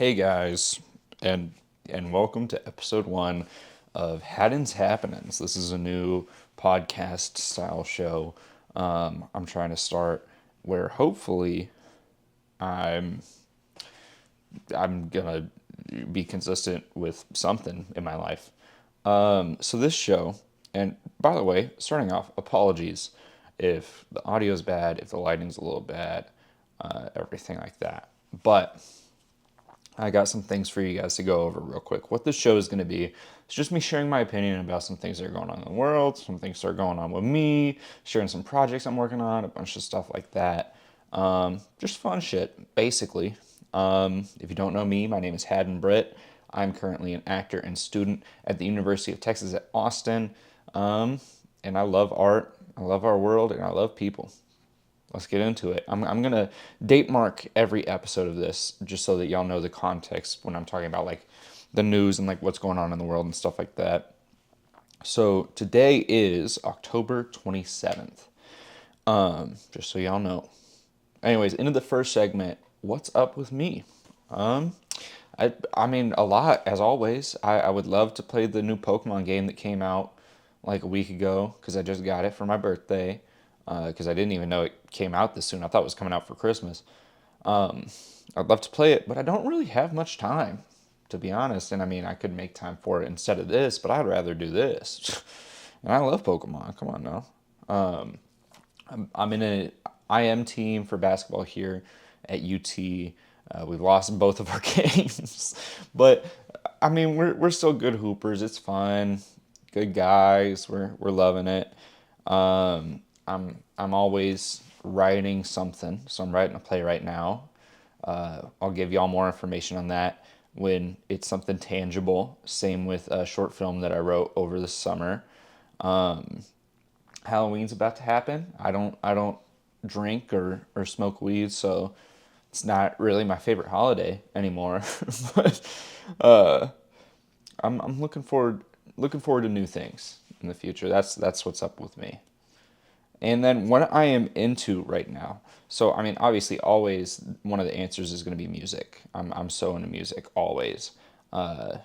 Hey guys, and welcome to episode one of Haddon's Happenins. This is a new podcast style show I'm trying to start where hopefully I'm I'm gonna be consistent with something in my life. So this show, and by the way, starting off, apologies if the audio is bad, if the lighting's a little bad, everything like that. But I got some things for you guys to go over real quick. What this show is going to be is just me sharing my opinion about some things that are going on in the world, some things that are going on with me, sharing some projects I'm working on, a bunch of stuff like that. Just fun shit, basically. If you don't know me, my name is Haddon Britt. I'm currently an actor and student at the University of Texas at Austin. And I love art, I love our world, and I love people. Let's get into it. I'm going to date mark every episode of this just so that y'all know the context when I'm talking about like the news and like what's going on in the world and stuff like that. So today is October 27th. Just so y'all know. Anyways, into the first segment. What's up with me? Um, I mean a lot as always. I would love to play the new Pokemon game that came out like a week ago because I just got it for my birthday. Because I didn't even know it came out this soon. I thought it was coming out for Christmas. I'd love to play it, but I don't really have much time, to be honest. And I mean, I could make time for it instead of this, but I'd rather do this. And I love Pokemon. Come on now. I'm in a IM team for basketball here at UT. We've lost both of our games, but I mean, we're still good hoopers. It's fun. Good guys. We're loving it. I'm always writing something, so I'm writing a play right now. I'll give y'all more information on that when it's something tangible. Same with a short film that I wrote over the summer. Halloween's about to happen. I don't drink or smoke weed, so it's not really my favorite holiday anymore. But I'm looking forward to new things in the future. That's what's up with me. And then what I am into right now. So, I mean, obviously, always one of the answers is going to be music. I'm so into music, always. I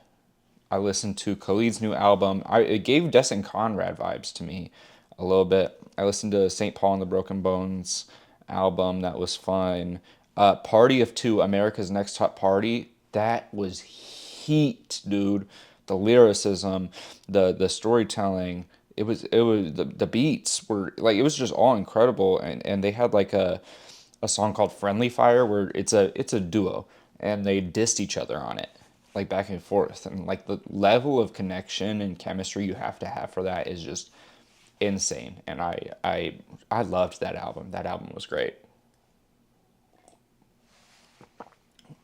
listened to Khalid's new album. It gave Destin Conrad vibes to me a little bit. I listened to St. Paul and the Broken Bones album. That was fun. Party of Two, America's Next Top Party. That was heat, dude. The lyricism, the storytelling. It was the beats were like it was just all incredible, and they had like a song called Friendly Fire where it's a duo and they dissed each other on it like back and forth, and like the level of connection and chemistry you have to have for that is just insane. And I loved that album. That album was great.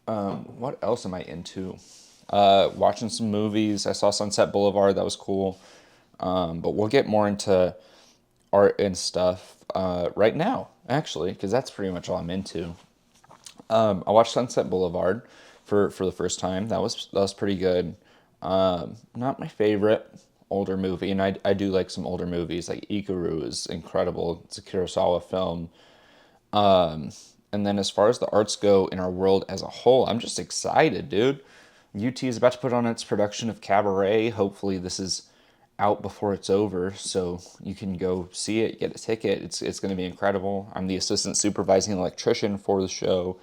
What else am I into? Watching some movies. I saw Sunset Boulevard. That was cool. But we'll get more into art and stuff right now, actually, because that's pretty much all I'm into. I watched Sunset Boulevard for the first time. That was pretty good. Not my favorite older movie, and I do like some older movies. Like Ikaru is incredible. It's a Kurosawa film. And then as far as the arts go in our world as a whole, I'm just excited, dude. UT is about to put on its production of Cabaret. Hopefully, this is out before it's over, so you can go see it, get a ticket. It's going to be incredible. I'm the assistant supervising electrician for the show.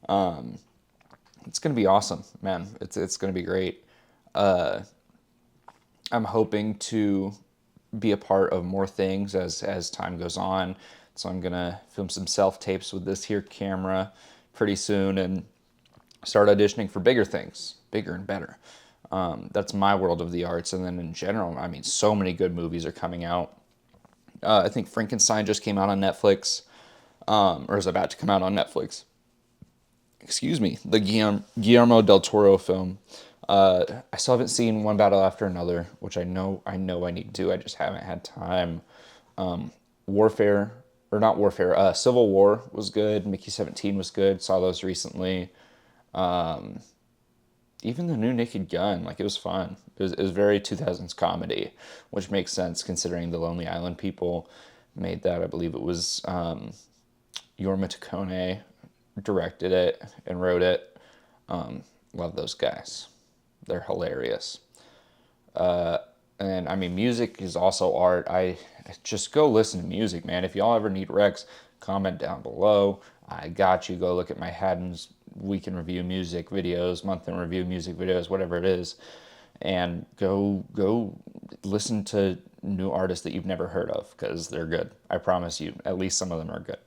It's going to be awesome, man. It's going to be great. I'm hoping to be a part of more things as time goes on. So I'm gonna film some self tapes with this here camera pretty soon and start auditioning for bigger things, bigger and better. That's my world of the arts, and then in general, I mean, so many good movies are coming out. I think Frankenstein just came out on Netflix, or is about to come out on Netflix. Excuse me, the Guillermo del Toro film. I still haven't seen One Battle After Another, which I know I need to. I just haven't had time. Warfare, or not Warfare. Civil War was good. Mickey 17 was good. Saw those recently. Even the new Naked Gun, like it was fun. It was very 2000s comedy, which makes sense considering the Lonely Island people made that. I believe it was Yorma Tacone directed it and wrote it. Love those guys. They're hilarious. And I mean, music is also art. I just go listen to music, man. If y'all ever need recs, comment down below. I got you. Go look at my Haddon's week in review music videos, month in review music videos, whatever it is, and go listen to new artists that you've never heard of because they're good. I promise you, at least some of them are good.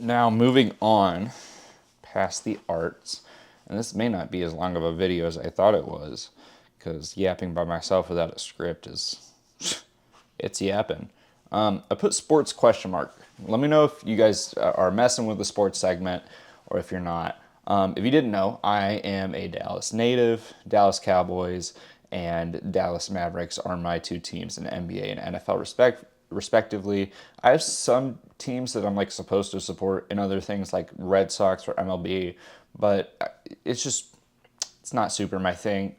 Now moving on past the arts, and this may not be as long of a video as I thought it was, because yapping by myself without a script is, it's yapping. I put sports question mark. Let me know if you guys are messing with the sports segment or if you're not. If you didn't know, I am a Dallas native. Dallas Cowboys and Dallas Mavericks are my two teams in the NBA and NFL respectively. I have some teams that I'm like supposed to support in other things like Red Sox or MLB, but it's not super my thing.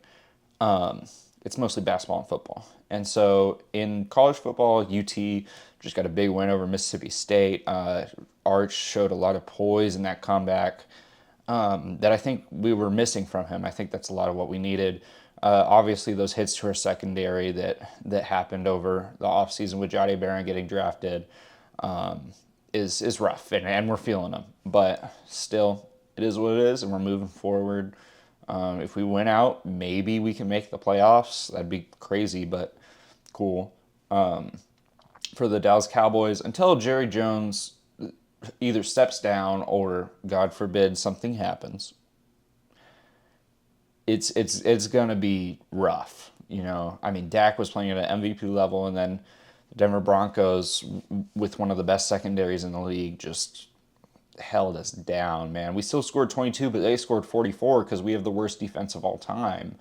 It's mostly basketball and football. And so in college football, UT just got a big win over Mississippi State. Arch showed a lot of poise in that comeback that I think we were missing from him. I think that's a lot of what we needed. Obviously, those hits to our secondary that happened over the offseason with Jahdae Barron getting drafted is rough, and we're feeling them. But still, it is what it is, and we're moving forward. If we win out, maybe we can make the playoffs. That'd be crazy, but cool. For the Dallas Cowboys, until Jerry Jones either steps down or, God forbid, something happens, it's gonna be rough. You know, I mean, Dak was playing at an MVP level, and then the Denver Broncos, with one of the best secondaries in the league, just held us down, man. We still scored 22, but they scored 44 because we have the worst defense of all time.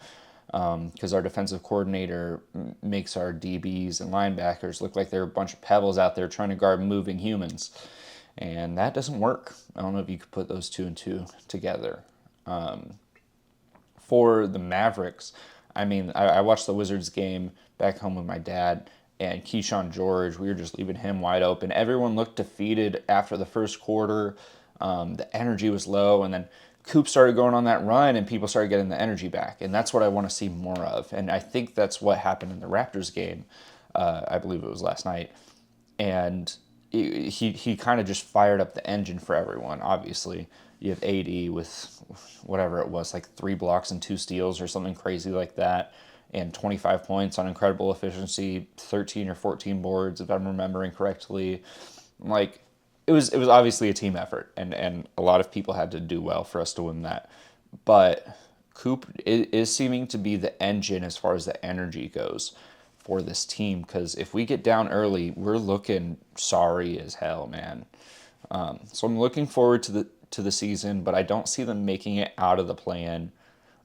Because our defensive coordinator makes our DBs and linebackers look like they're a bunch of pebbles out there trying to guard moving humans. And that doesn't work. I don't know if you could put those two and two together. For the Mavericks, I mean, I watched the Wizards game back home with my dad, and Keyshawn George, we were just leaving him wide open. Everyone looked defeated after the first quarter. The energy was low, and then Coop started going on that run, and people started getting the energy back, and that's what I want to see more of. And I think that's what happened in the Raptors game. I believe it was last night, and he kind of just fired up the engine for everyone. Obviously, you have AD with whatever it was, like 3 blocks and 2 steals or something crazy like that, and 25 points on incredible efficiency, 13 or 14 boards if I'm remembering correctly. Like, it was obviously a team effort, and a lot of people had to do well for us to win that. But Coop is seeming to be the engine as far as the energy goes for this team, because if we get down early, we're looking sorry as hell, man. So I'm looking forward to the season, but I don't see them making it out of the play-in.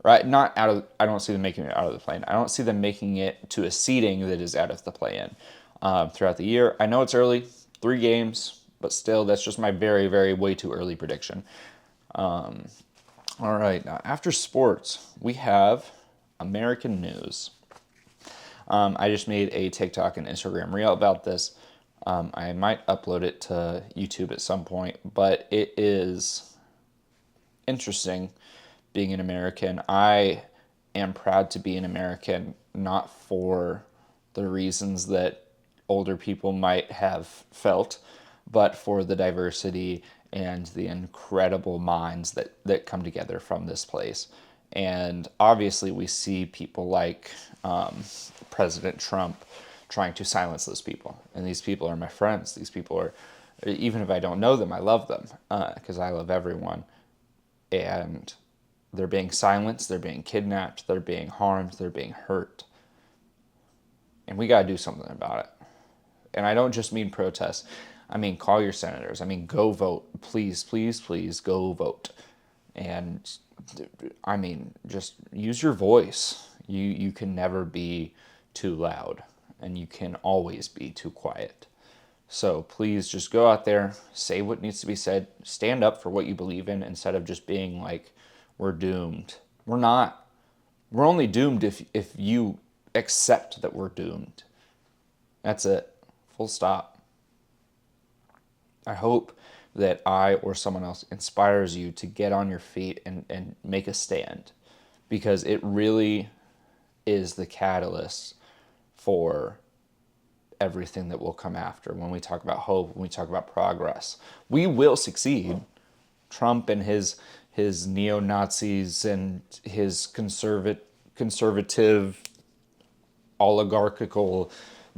Right, not out of. I don't see them making it out of the play-in. I don't see them making it to a seeding that is out of the play-in throughout the year. I know it's early, 3 games, but still, that's just my very, very way too early prediction. All right, now after sports, we have American news. I just made a TikTok and Instagram reel about this. I might upload it to YouTube at some point, but it is interesting being an American. I am proud to be an American, not for the reasons that older people might have felt, but for the diversity and the incredible minds that come together from this place. And obviously we see people like President Trump trying to silence those people. And these people are my friends. These people are, even if I don't know them, I love them because I love everyone. And they're being silenced, they're being kidnapped, they're being harmed, they're being hurt. And we got to do something about it. And I don't just mean protest. I mean, call your senators. I mean, go vote. Please, please, please go vote. And I mean, just use your voice. You can never be too loud, and you can always be too quiet. So please just go out there, say what needs to be said, stand up for what you believe in instead of just being like, we're doomed. We're not. We're only doomed if you accept that we're doomed. That's it. Full stop. I hope that I or someone else inspires you to get on your feet and make a stand, because it really is the catalyst for everything that will come after. When we talk about hope, when we talk about progress, we will succeed. Trump and his neo-Nazis and his conservative oligarchical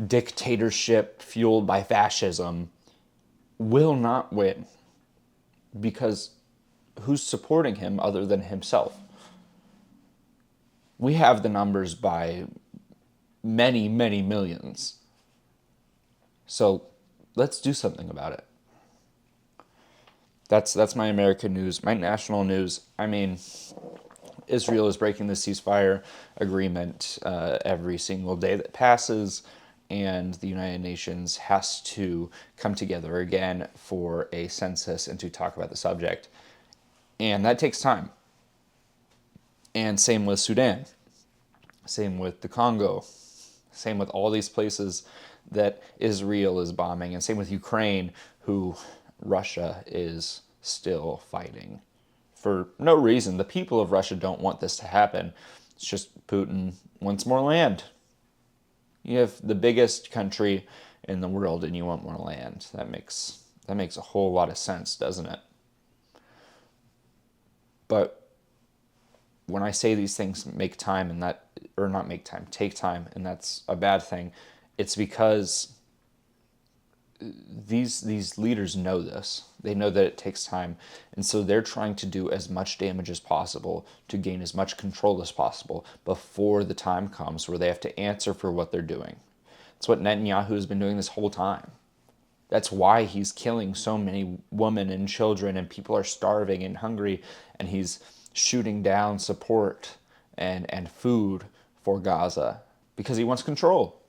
dictatorship fueled by fascism will not win, because who's supporting him other than himself? We have the numbers by many, many millions. So let's do something about it. That's my American news. My national news, I mean, Israel is breaking the ceasefire agreement every single day that passes, and the United Nations has to come together again for a census and to talk about the subject. And that takes time. And same with Sudan, same with the Congo, same with all these places that Israel is bombing, and same with Ukraine, who Russia is still fighting for no reason. The people of Russia don't want this to happen. It's just Putin wants more land. You have the biggest country in the world and you want more land. That makes a whole lot of sense, doesn't it? But when I say these things make time, and that, or not make time, take time, and that's a bad thing, it's because these leaders know this. They know that it takes time, and so they're trying to do as much damage as possible to gain as much control as possible before the time comes where they have to answer for what they're doing. It's what Netanyahu has been doing this whole time. That's why he's killing so many women and children, and people are starving and hungry, and he's shooting down support and food for Gaza, because he wants control.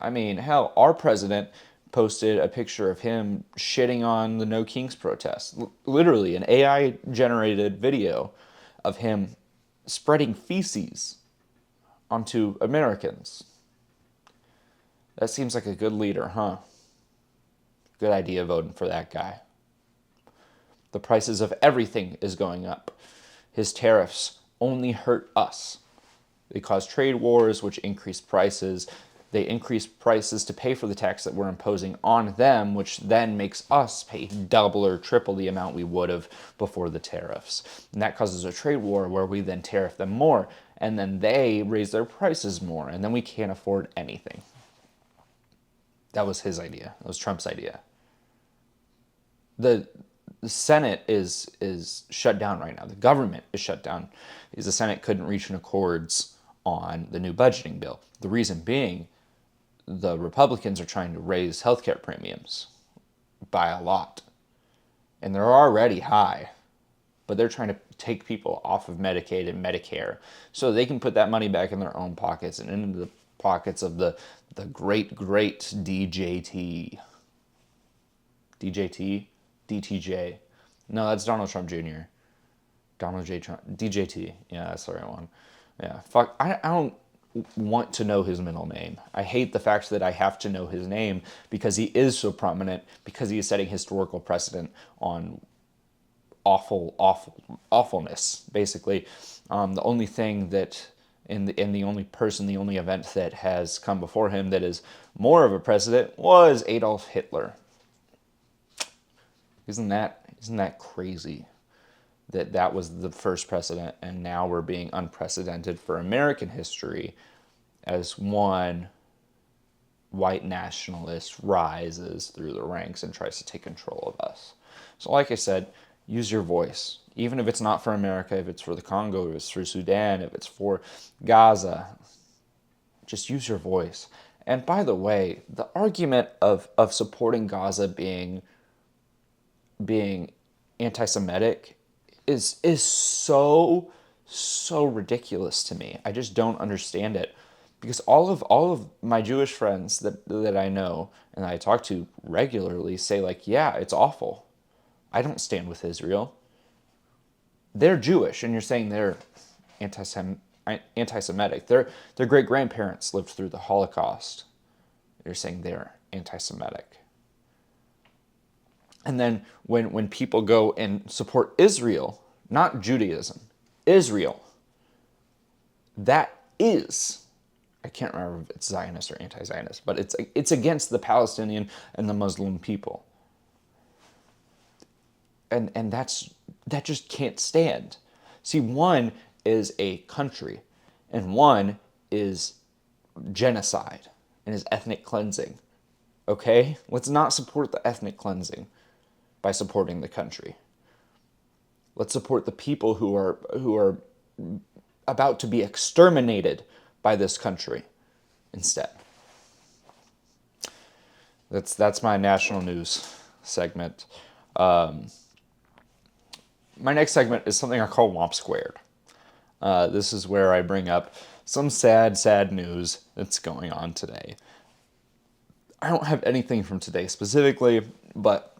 I mean, hell, our president posted a picture of him shitting on the No Kings protest. Literally, an AI-generated video of him spreading feces onto Americans. That seems like a good leader, huh? Good idea voting for that guy. The prices of everything is going up. His tariffs only hurt us. They cause trade wars, which increase prices. They increase prices to pay for the tax that we're imposing on them, which then makes us pay double or triple the amount we would have before the tariffs. And that causes a trade war where we then tariff them more, and then they raise their prices more, and then we can't afford anything. That was his idea. That was Trump's idea. The Senate is shut down right now. The government is shut down because the Senate couldn't reach an accords on the new budgeting bill. The reason being, the Republicans are trying to raise healthcare premiums by a lot. And they're already high, but they're trying to take people off of Medicaid and Medicare so they can put that money back in their own pockets and into the pockets of the great DJT. DJT? DTJ. No, that's Donald Trump Jr. Donald J. Trump. DJT. Yeah, that's the right one. Yeah, fuck. I don't want to know his middle name. I hate the fact that I have to know his name because he is so prominent, because he is setting historical precedent on awfulness, basically. The only thing that, the only event that has come before him that is more of a precedent was Adolf Hitler. Isn't that crazy? That was the first precedent, and now we're being unprecedented for American history as one white nationalist rises through the ranks and tries to take control of us. So like I said, use your voice. Even if it's not for America, if it's for the Congo, if it's for Sudan, if it's for Gaza, just use your voice. And by the way, the argument of supporting Gaza being anti-Semitic is so ridiculous to me. I just don't understand it, because all of my Jewish friends that I know and that I talk to regularly say, like, yeah, it's awful. I don't stand with Israel. They're Jewish, and you're saying they're anti-Semitic. Their great grandparents lived through the Holocaust. You're saying they're anti-Semitic. And then when people go and support Israel, not Judaism, Israel, that is, I can't remember if it's Zionist or anti-Zionist, but it's against the Palestinian and the Muslim people. And that just can't stand. See, one is a country, and one is genocide and is ethnic cleansing. Okay? Let's not support the ethnic cleansing by supporting the country. Let's support the people who are about to be exterminated by this country instead. That's my national news segment. My next segment is something I call Womp Squared. This is where I bring up some sad news that's going on today. I don't have anything from today specifically, but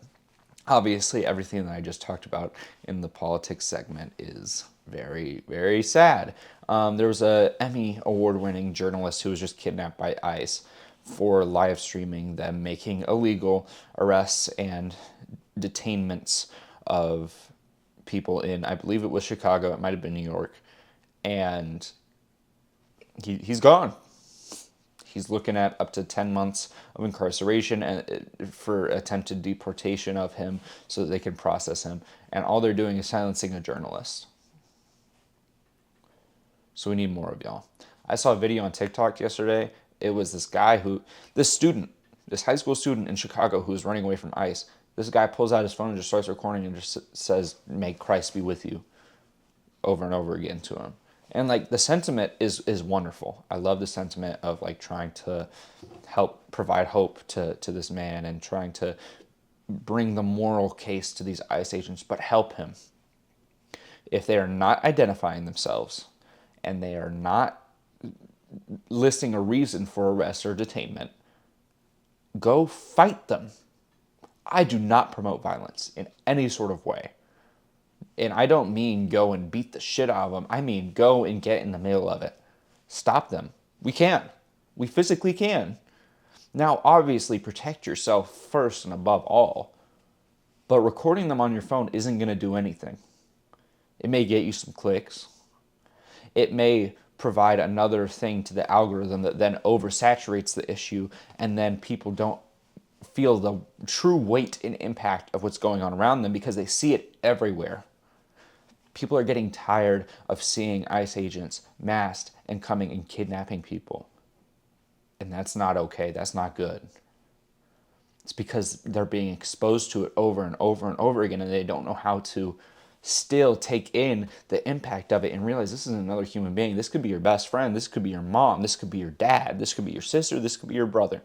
obviously everything that I just talked about in the politics segment is very, very sad. There was a Emmy award-winning journalist who was just kidnapped by ICE for live streaming them making illegal arrests and detainments of people in, I believe it was Chicago, it might have been New York, and he's gone. He's looking at up to 10 months of incarceration and for attempted deportation of him so that they can process him. And all they're doing is silencing a journalist. So we need more of y'all. I saw a video on TikTok yesterday. It was this high school student in Chicago who was running away from ICE. This guy pulls out his phone and just starts recording and just says, "May Christ be with you," over and over again to him. And like the sentiment is wonderful. I love the sentiment of like trying to help provide hope to this man and trying to bring the moral case to these ICE agents, but help him. If they are not identifying themselves and they are not listing a reason for arrest or detainment, go fight them. I do not promote violence in any sort of way. And I don't mean go and beat the shit out of them. I mean go and get in the middle of it. Stop them. We can. We physically can. Now, obviously, protect yourself first and above all. But recording them on your phone isn't going to do anything. It may get you some clicks. It may provide another thing to the algorithm that then oversaturates the issue, and then people don't feel the true weight and impact of what's going on around them because they see it everywhere. People are getting tired of seeing ICE agents masked and coming and kidnapping people. And that's not okay. That's not good. It's because they're being exposed to it over and over and over again, and they don't know how to still take in the impact of it and realize this is another human being. This could be your best friend. This could be your mom. This could be your dad. This could be your sister. This could be your brother.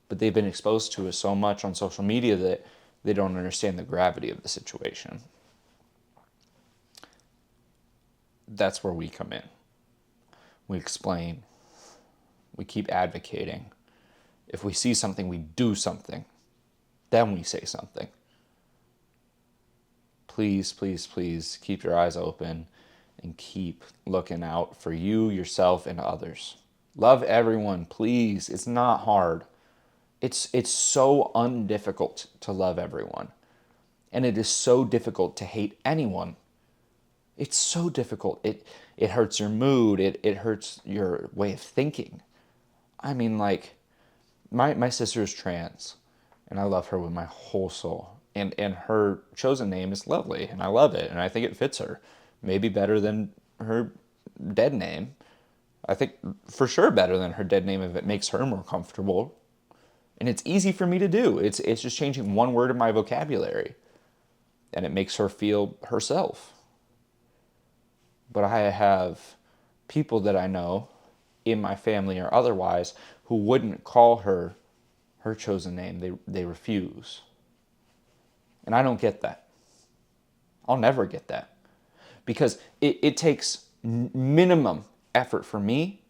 But they've been exposed to it so much on social media that they don't understand the gravity of the situation. That's where we come in. We explain. We keep advocating. If we see something, we do something. Then we say something. Please, please, please keep your eyes open and keep looking out for you, yourself, and others. Love everyone, please. It's not hard. It's so undifficult to love everyone. And it is so difficult to hate anyone. It's so difficult. It hurts your mood. It hurts your way of thinking. I mean, like, my sister is trans, and I love her with my whole soul. And her chosen name is lovely, and I love it, and I think it fits her. Maybe better than her dead name. I think for sure better than her dead name if it makes her more comfortable. And it's easy for me to do. It's just changing one word in my vocabulary. And it makes her feel herself. But I have people that I know, in my family or otherwise, who wouldn't call her her chosen name. They refuse. And I don't get that. I'll never get that. Because it takes minimum effort for me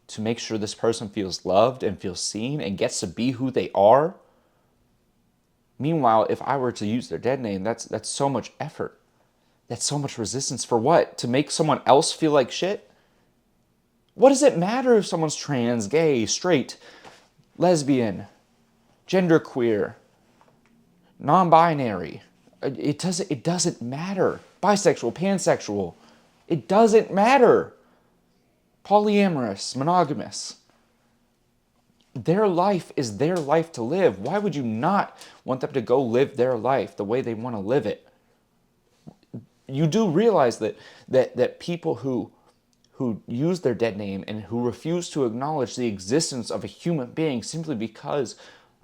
to make sure this person feels loved and feels seen and gets to be who they are. Meanwhile, if I were to use their dead name, that's so much effort. That's so much resistance for what? To make someone else feel like shit? What does it matter if someone's trans, gay, straight, lesbian, genderqueer, non-binary. It doesn't matter. Bisexual, pansexual. It doesn't matter. Polyamorous, monogamous. Their life is their life to live. Why would you not want them to go live their life the way they want to live it? You do realize that people who use their dead name and who refuse to acknowledge the existence of a human being simply because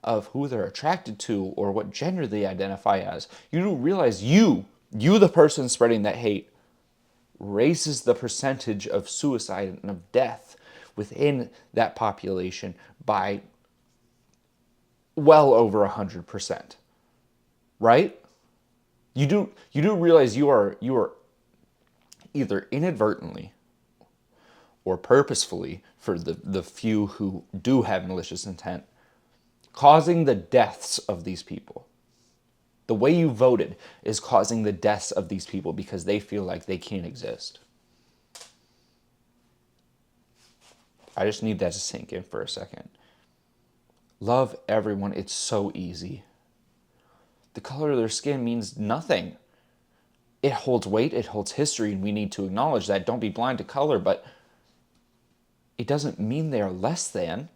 of who they're attracted to or what gender they identify as, you do realize you the person spreading that hate, raises the percentage of suicide and of death within that population by well over 100%. Right? You do realize you are either inadvertently or purposefully, for the few who do have malicious intent, causing the deaths of these people. The way you voted is causing the deaths of these people because they feel like they can't exist. I just need that to sink in for a second. Love everyone. It's so easy. The color of their skin means nothing. It holds weight, it holds history, and we need to acknowledge that. Don't be blind to color, but it doesn't mean they are less than.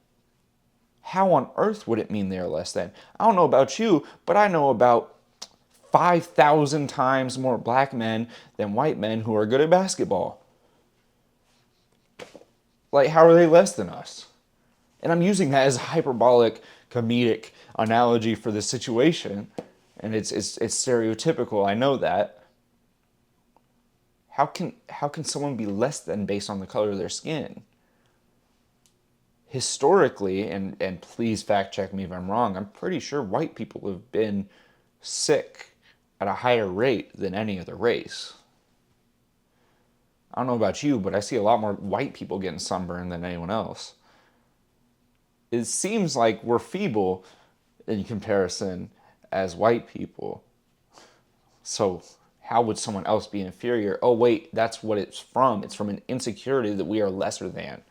How on earth would it mean they are less than? I don't know about you, but I know about 5,000 times more black men than white men who are good at basketball. Like, how are they less than us? And I'm using that as a hyperbolic, comedic analogy for the situation. And it's stereotypical, I know that. How can someone be less than based on the color of their skin? Historically, and please fact check me if I'm wrong, I'm pretty sure white people have been sick at a higher rate than any other race. I don't know about you, but I see a lot more white people getting sunburned than anyone else. It seems like we're feeble in comparison as white people. So how would someone else be inferior? Oh wait, that's what it's from. It's from an insecurity that we are lesser than.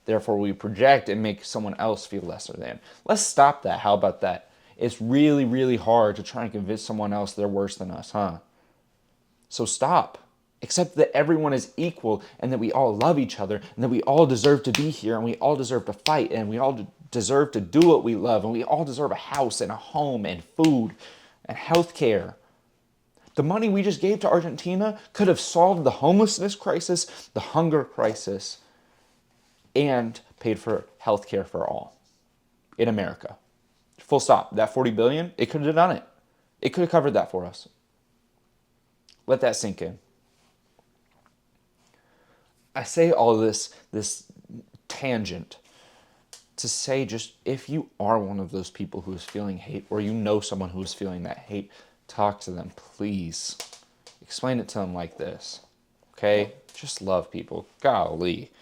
Therefore, we project and make someone else feel lesser than. Let's stop that. How about that? It's really, really hard to try and convince someone else they're worse than us, huh? So stop. Accept that everyone is equal and that we all love each other and that we all deserve to be here and we all deserve to fight and we all deserve to do what we love and we all deserve a house and a home and food and health care. The money we just gave to Argentina could have solved the homelessness crisis, the hunger crisis, and paid for health care for all in America. Full stop. That $40 billion, it could have done it. It could have covered that for us. Let that sink in. I say all this tangent to say, just if you are one of those people who is feeling hate, or you know someone who is feeling that hate, talk to them, please. Explain it to them like this. Okay? Just love people. Golly.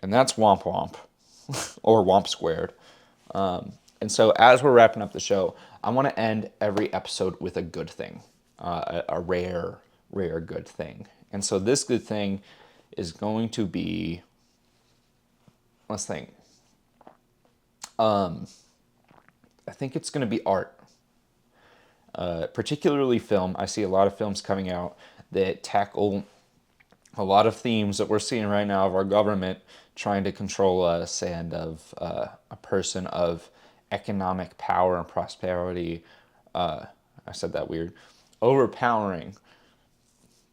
And that's Womp Womp, or Womp Squared. And so as we're wrapping up the show, I want to end every episode with a good thing, a rare good thing. And so this good thing is going to be, let's think. I think it's going to be art, particularly film. I see a lot of films coming out that tackle a lot of themes that we're seeing right now of our government trying to control us and of a person of economic power and prosperity, I said that weird, overpowering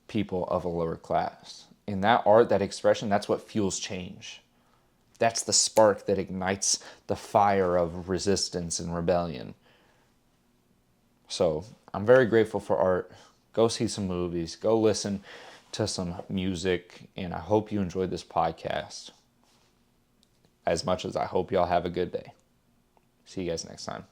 people of a lower class. In that art, that expression, that's what fuels change. That's the spark that ignites the fire of resistance and rebellion. So I'm very grateful for art. Go see some movies. Go listen to some music. And I hope you enjoyed this podcast as much as I hope y'all have a good day. See you guys next time.